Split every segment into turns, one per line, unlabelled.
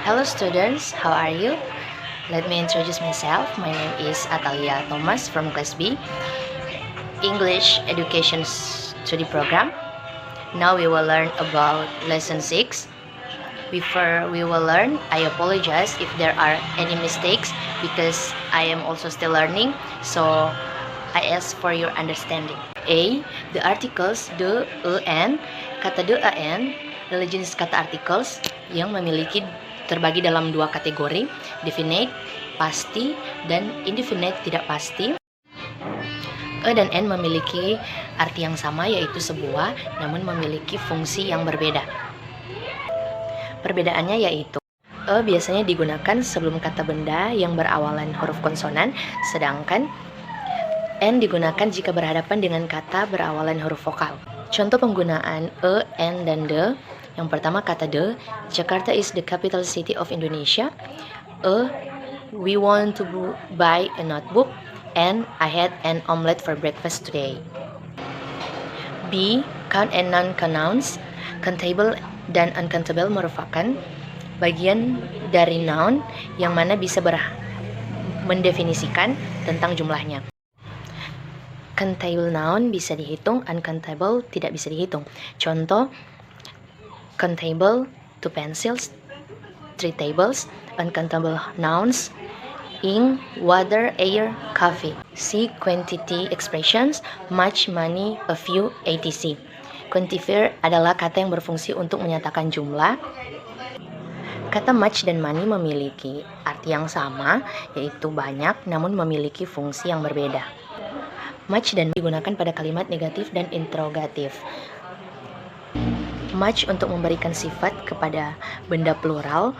Hello students, how are you? Let me introduce myself. My name is Atalia Thomas from Class B, English Education Study Program. Now we will learn about Lesson 6. Before we will learn, I apologize if there are any mistakes because I am also still learning, so I ask for your understanding. A. The articles the, and. Kata the, and adalah jenis kata articles yang memiliki terbagi dalam dua kategori, definite, pasti, dan indefinite, tidak pasti. E dan N memiliki arti yang sama, yaitu sebuah, namun memiliki fungsi yang berbeda. Perbedaannya yaitu E biasanya digunakan sebelum kata benda yang berawalan huruf konsonan, sedangkan N digunakan jika berhadapan dengan kata berawalan huruf vokal. Contoh penggunaan E, N, dan the. Yang pertama kata the, Jakarta is the capital city of Indonesia. E, we want to buy a notebook. And I had an omelette for breakfast today. B, count and non-count nouns. Countable dan uncountable merupakan bagian dari noun yang mana bisa mendefinisikan tentang jumlahnya. Countable noun bisa dihitung, uncountable tidak bisa dihitung. Contoh, countable 2 pencils, 3 tables. Uncountable nouns, ink, water, air, coffee. C. Quantity expressions, much, money, a few, etc. Quantifier adalah kata yang berfungsi untuk menyatakan jumlah. Kata much dan money memiliki arti yang sama, yaitu banyak, namun memiliki fungsi yang berbeda. Much dan digunakan pada kalimat negatif dan interrogatif. Much untuk memberikan sifat kepada benda plural,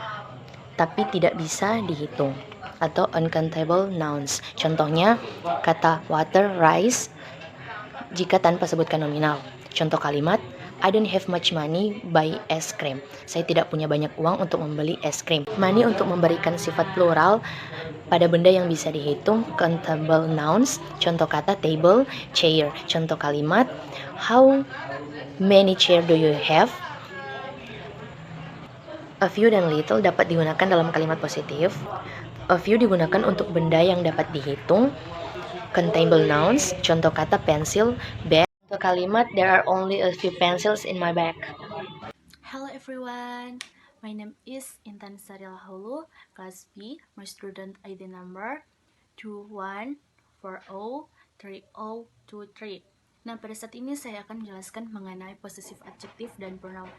tapi tidak bisa dihitung, atau uncountable nouns. Contohnya, kata water, rice, jika tanpa sebutkan nominal. Contoh kalimat, I don't have much money buy ice cream. Saya tidak punya banyak uang untuk membeli es krim. Money untuk memberikan sifat plural pada benda yang bisa dihitung, countable nouns. Contoh kata table, chair. Contoh kalimat, how many chair do you have? A few dan little dapat digunakan dalam kalimat positif. A few digunakan untuk benda yang dapat dihitung. Countable nouns, contoh kata pencil, bag. Contoh kalimat, there are only a few pencils in my bag.
Hello everyone, my name is Intan Sarila Hulu, Class B. My student ID number 21403023. Nah, pada saat ini saya akan menjelaskan mengenai possessive adjective dan pronoun.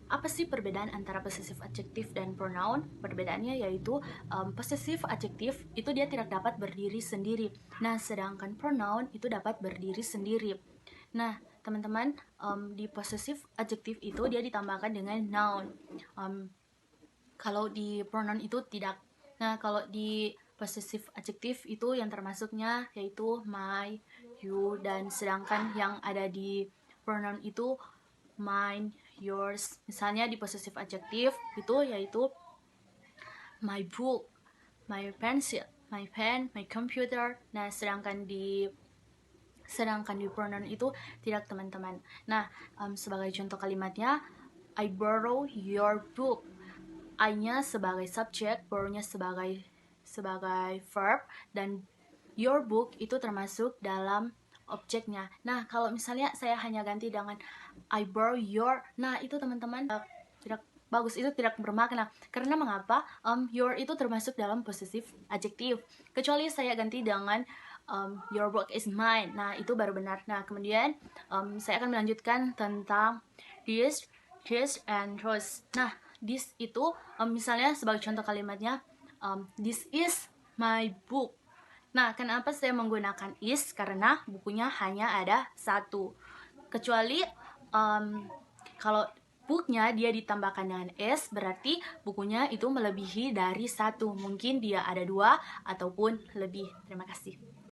Apa sih perbedaan antara possessive adjective dan pronoun? Perbedaannya yaitu possessive adjective itu dia tidak dapat berdiri sendiri. Nah, sedangkan pronoun itu dapat berdiri sendiri. Nah, teman-teman, di possessive adjective itu dia ditambahkan dengan noun. Kalau di pronoun itu tidak. Nah, kalau di possessive adjective itu yang termasuknya yaitu my, you, dan sedangkan yang ada di pronoun itu mine, yours. Misalnya di possessive adjective itu yaitu my book, my pencil, my pen, my computer. Nah, sedangkan di pronoun itu tidak, teman-teman. Nah, sebagai contoh kalimatnya, I borrow your book. I-nya sebagai subjek, borrow-nya sebagai verb, dan your book itu termasuk dalam objeknya. Nah, kalau misalnya saya hanya ganti dengan I borrow your, nah itu teman-teman tidak bagus, itu tidak bermakna. Karena mengapa? Your itu termasuk dalam possessive adjective. Kecuali saya ganti dengan your book is mine. Nah, itu baru benar. Nah, kemudian saya akan melanjutkan tentang this, and those. Nah, this itu misalnya sebagai contoh kalimatnya, this is my book. Nah, kenapa saya menggunakan is? Karena bukunya hanya ada satu. Kecuali kalau booknya dia ditambahkan dengan s, berarti bukunya itu melebihi dari satu. Mungkin dia ada 2 ataupun lebih. Terima kasih.